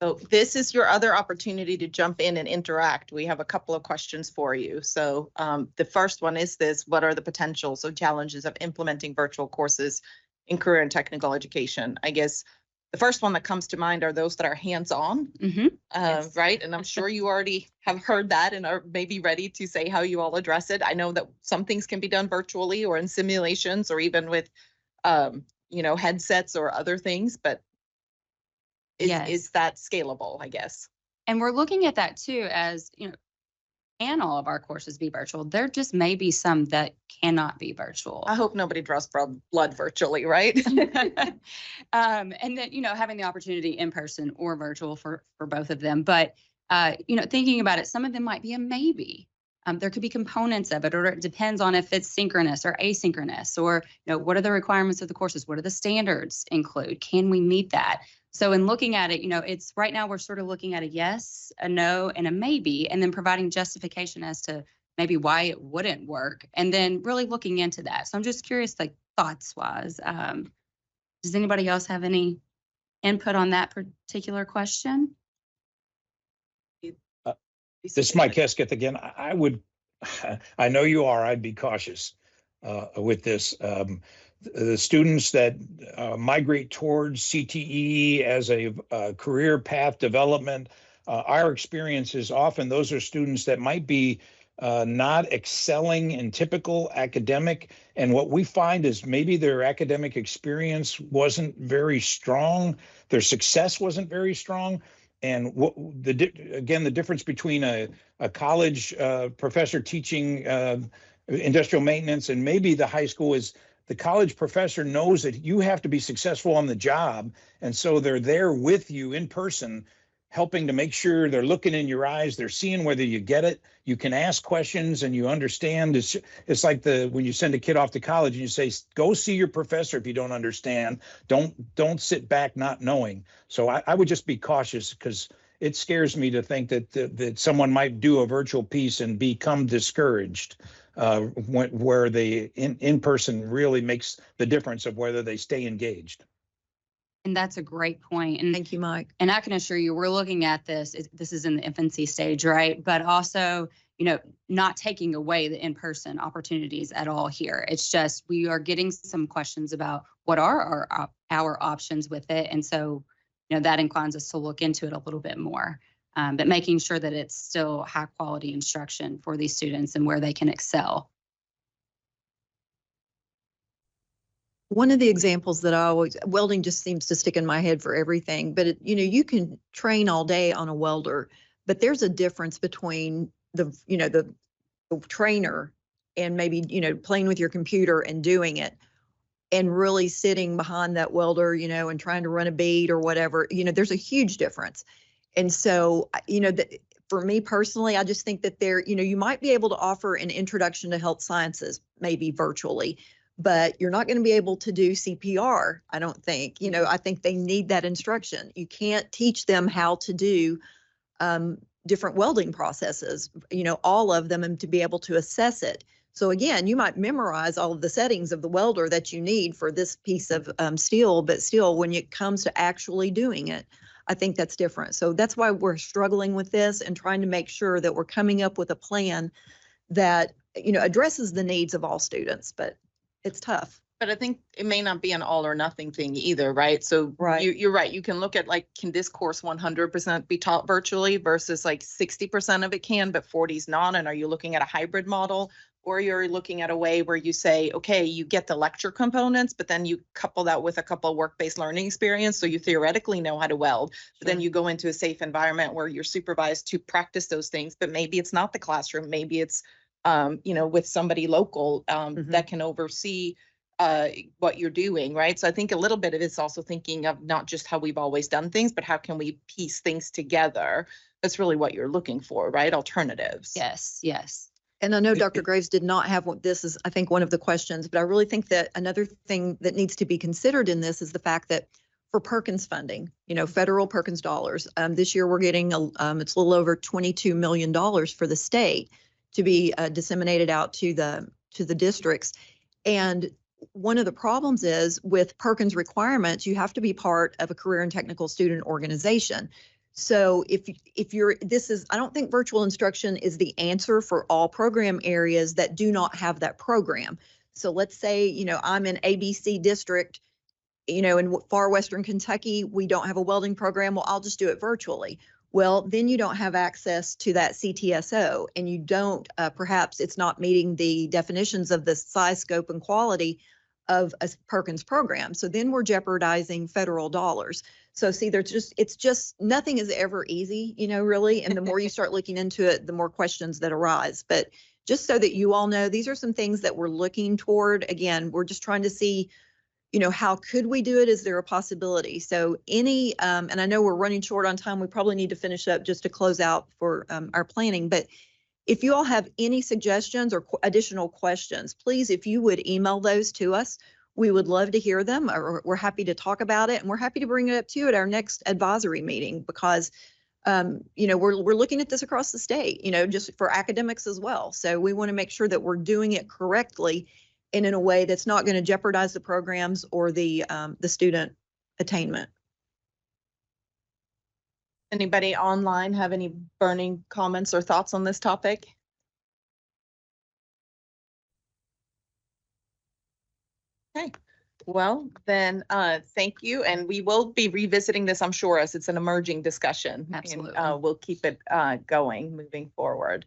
So this is your other opportunity to jump in and interact. We have a couple of questions for you. So the first one is this: what are the potentials or challenges of implementing virtual courses in career and technical education? I guess the first one that comes to mind are those that are hands-on, Yes. right? And I'm sure you already have heard that and are maybe ready to say how you all address it. I know that some things can be done virtually or in simulations or even with, headsets or other things, but Yes. is that scalable, I guess? And we're looking at that too as, can all of our courses be virtual? There just may be some that cannot be virtual. I hope nobody draws blood virtually, right? And then, having the opportunity in person or virtual for both of them. But, thinking about it, some of them might be a maybe. There could be components of it, or it depends on if it's synchronous or asynchronous, or, what are the requirements of the courses? What do the standards include? Can we meet that? So in looking at it, it's right now we're sort of looking at a yes, a no, and a maybe, and then providing justification as to maybe why it wouldn't work, and then really looking into that. So I'm just curious, like thoughts wise, does anybody else have any input on that particular question? This is Mike Hesketh again. I know you are, I'd be cautious with this. The students that migrate towards CTE as a career path development, our experience is often those are students that might be not excelling in typical academic. And what we find is maybe their academic experience wasn't very strong. Their success wasn't very strong. And the difference between a college professor teaching industrial maintenance and maybe the high school is the college professor knows that you have to be successful on the job. And so they're there with you in person, helping to make sure they're looking in your eyes. They're seeing whether you get it. You can ask questions and you understand. It's like when you send a kid off to college and you say, go see your professor if you don't understand. Don't sit back not knowing. So I would just be cautious because it scares me to think that someone might do a virtual piece and become discouraged where the in person really makes the difference of whether they stay engaged. And that's a great point. And Thank you, Mike. And I can assure you, we're looking at this. This is in the infancy stage, right? But also, not taking away the in-person opportunities at all here. It's just we are getting some questions about what are our options with it, and so that inclines us to look into it a little bit more. But making sure that it's still high quality instruction for these students and where they can excel. One of the examples that welding just seems to stick in my head for everything, but you can train all day on a welder, but there's a difference between the trainer and maybe, playing with your computer and doing it and really sitting behind that welder, and trying to run a bead or whatever, there's a huge difference. And so, for me personally, I just think that you might be able to offer an introduction to health sciences, maybe virtually, but you're not going to be able to do CPR, I don't think. I think they need that instruction. You can't teach them how to do different welding processes, all of them, and to be able to assess it. So again, you might memorize all of the settings of the welder that you need for this piece of steel, but still, when it comes to actually doing it, I think that's different. So that's why we're struggling with this and trying to make sure that we're coming up with a plan that, addresses the needs of all students, but it's tough. But I think it may not be an all or nothing thing either, right? So Right. You're right. You can look at can this course 100% be taught virtually versus 60% of it can, but 40 is not? And are you looking at a hybrid model? Or you're looking at a way where you say, okay, you get the lecture components, but then you couple that with a couple of work-based learning experience. So you theoretically know how to weld, but then you go into a safe environment where you're supervised to practice those things, but maybe it's not the classroom. Maybe it's, with somebody local that can oversee what you're doing, right? So I think a little bit of it's also thinking of not just how we've always done things, but how can we piece things together? That's really what you're looking for, right? Alternatives. Yes, yes. And I know Dr. Graves did not have this is, I think, one of the questions, but I really think that another thing that needs to be considered in this is the fact that for Perkins funding, federal Perkins dollars, this year we're getting, it's a little over $22 million for the state to be disseminated out to the districts. And one of the problems is with Perkins requirements, you have to be part of a career and technical student organization. So if I don't think virtual instruction is the answer for all program areas that do not have that program. So let's say, I'm in ABC district, in far Western Kentucky, we don't have a welding program. Well, I'll just do it virtually. Well, then you don't have access to that CTSO, and you don't, perhaps it's not meeting the definitions of the size, scope, and quality of a Perkins program. So then we're jeopardizing federal dollars. So see, it's just nothing is ever easy, really. And the more you start looking into it, the more questions that arise. But just so that you all know, these are some things that we're looking toward. Again, we're just trying to see, how could we do it? Is there a possibility? So and I know we're running short on time. We probably need to finish up just to close out for our planning. But if you all have any suggestions or additional questions, please, if you would email those to us, we would love to hear them, or we're happy to talk about it. And we're happy to bring it up to you at our next advisory meeting because, we're looking at this across the state, just for academics as well. So we want to make sure that we're doing it correctly and in a way that's not going to jeopardize the programs or the student attainment. Anybody online have any burning comments or thoughts on this topic? Okay, well then, thank you. And we will be revisiting this, I'm sure, as it's an emerging discussion. Absolutely. And, we'll keep it going moving forward.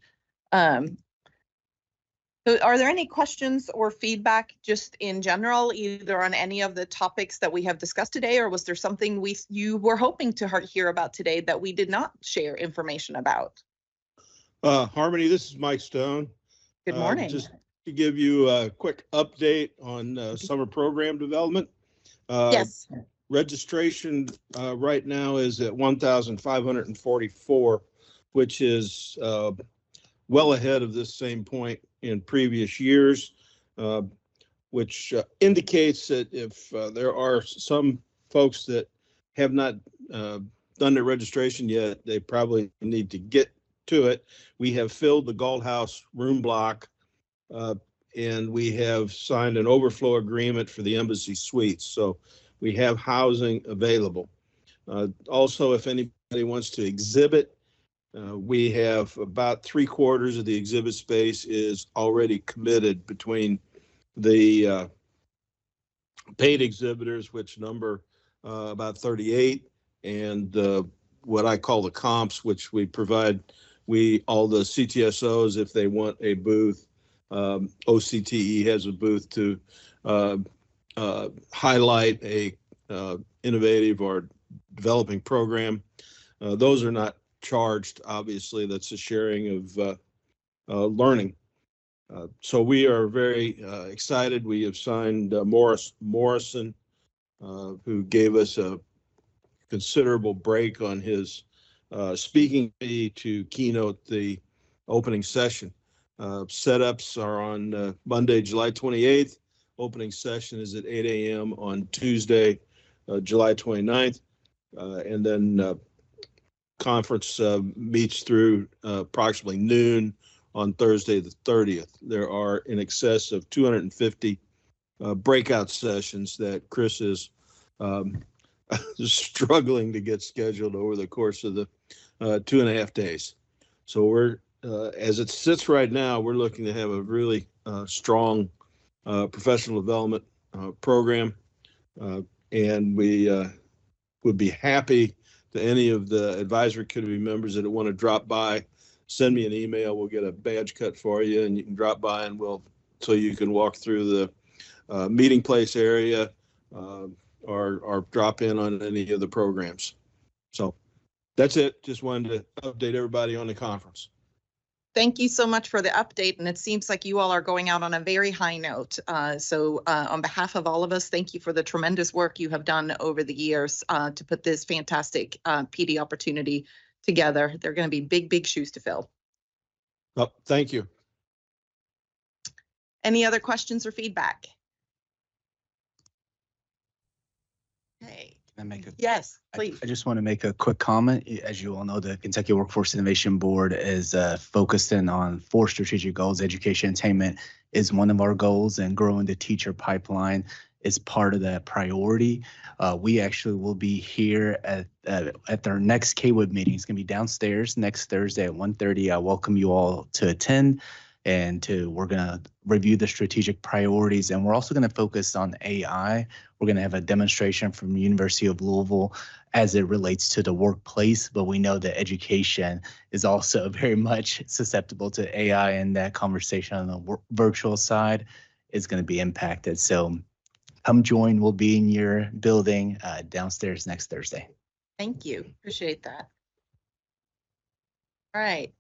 So are there any questions or feedback just in general, either on any of the topics that we have discussed today, or was there something you were hoping to hear about today that we did not share information about? Harmony, this is Mike Stone. Good morning. Just to give you a quick update on summer program development. Yes. Registration right now is at 1,544, which is well ahead of this same point in previous years, which indicates that if there are some folks that have not done their registration yet, they probably need to get to it. We have filled the Galt House room block, and we have signed an overflow agreement for the Embassy Suites. So we have housing available. Also, if anybody wants to exhibit, we have about 3/4 of the exhibit space is already committed between the paid exhibitors, which number about 38, and what I call the comps, which we provide. All the CTSOs, if they want a booth, OCTE has a booth to highlight a innovative or developing program. Those are not charged, obviously. That's a sharing of learning. So we are very excited. We have signed Morrison, who gave us a considerable break on his speaking fee to keynote the opening session. Setups are on Monday, July 28th. Opening session is at 8 a.m. on Tuesday, July 29th. And then conference meets through approximately noon on Thursday, the 30th. There are in excess of 250 breakout sessions that Chris is struggling to get scheduled over the course of the 2.5 days. So we're, as it sits right now, we're looking to have a really strong professional development program. And we would be happy to any of the advisory committee members that want to drop by, send me an email. We'll get a badge cut for you and you can drop by and so you can walk through the meeting place area or drop in on any of the programs. So that's it. Just wanted to update everybody on the conference. Thank you so much for the update. And it seems like you all are going out on a very high note. So on behalf of all of us, thank you for the tremendous work you have done over the years to put this fantastic PD opportunity together. They're going to be big, big shoes to fill. Oh, thank you. Any other questions or feedback? Okay. Can I make a Yes, please. I just want to make a quick comment. As you all know, the Kentucky Workforce Innovation Board is focused in on 4 strategic goals. Education attainment is one of our goals, and growing the teacher pipeline is part of that priority. We actually will be here at our next KWIB meeting. It's going to be downstairs next Thursday at 1:30. I welcome you all to attend. And we're going to review the strategic priorities, and we're also going to focus on AI. We're going to have a demonstration from the University of Louisville as it relates to the workplace, but we know that education is also very much susceptible to AI, and that conversation on the virtual side is going to be impacted. So come join. We'll be in your building downstairs next Thursday. Thank you. Appreciate that. All right.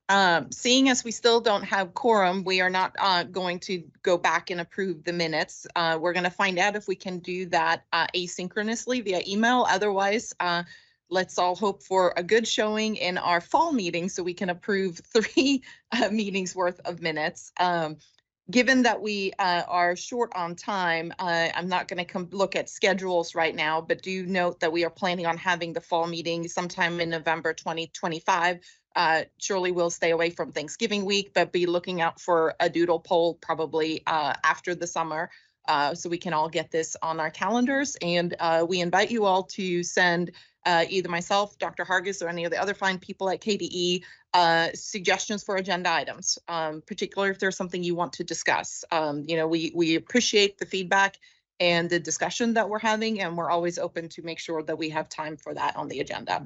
Seeing as we still don't have quorum, we are not going to go back and approve the minutes. We're going to find out if we can do that asynchronously via email. Otherwise, let's all hope for a good showing in our fall meeting so we can approve 3 meetings worth of minutes. Given that we are short on time, I'm not going to look at schedules right now, but do note that we are planning on having the fall meeting sometime in November 2025. Surely we'll stay away from Thanksgiving week, but be looking out for a doodle poll probably after the summer so we can all get this on our calendars. And we invite you all to send either myself, Dr. Hargis, or any of the other fine people at KDE suggestions for agenda items, particularly if there's something you want to discuss. You know, we appreciate the feedback and the discussion that we're having, and we're always open to make sure that we have time for that on the agenda.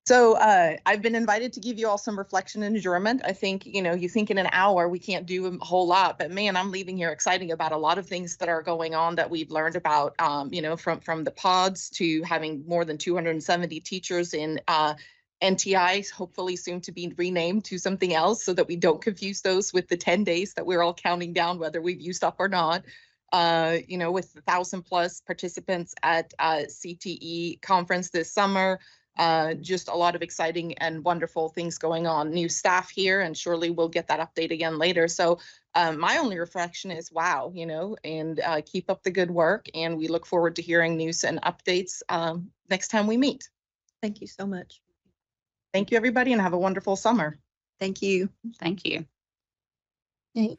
So I've been invited to give you all some reflection and adjournment. I think, you know, you think in an hour we can't do a whole lot, but man, I'm leaving here excited about a lot of things that are going on that we've learned about, you know, from the pods to having more than 270 teachers in NTI, hopefully soon to be renamed to something else so that we don't confuse those with the 10 days that we're all counting down, whether we've used up or not. You know, with 1,000+ participants at CTE conference this summer. Just a lot of exciting and wonderful things going on. New staff here, and surely we'll get that update again later. So my only reflection is, wow, you know, and keep up the good work. And we look forward to hearing news and updates next time we meet. Thank you so much. Thank you, everybody, and have a wonderful summer. Thank you. Thank you. Okay.